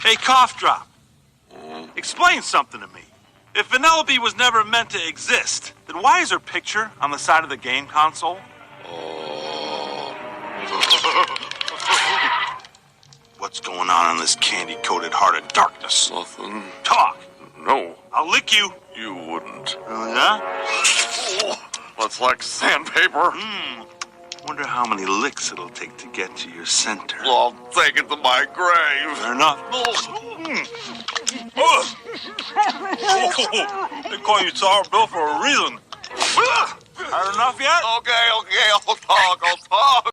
Hey, Cough Drop. Explain something to me. If Vanellope was never meant to exist, then why is her picture on the side of the game console? What's going on in this candy-coated heart of darkness? Nothing. Talk. No, I'll lick you. you wouldn't. Oh, yeah? That's like sandpaper. Wonder how many licks it'll take to get to your center. I'll take it to my grave. Fair enough. They call you Sour Bill for a reason. Had enough yet? Okay, I'll talk.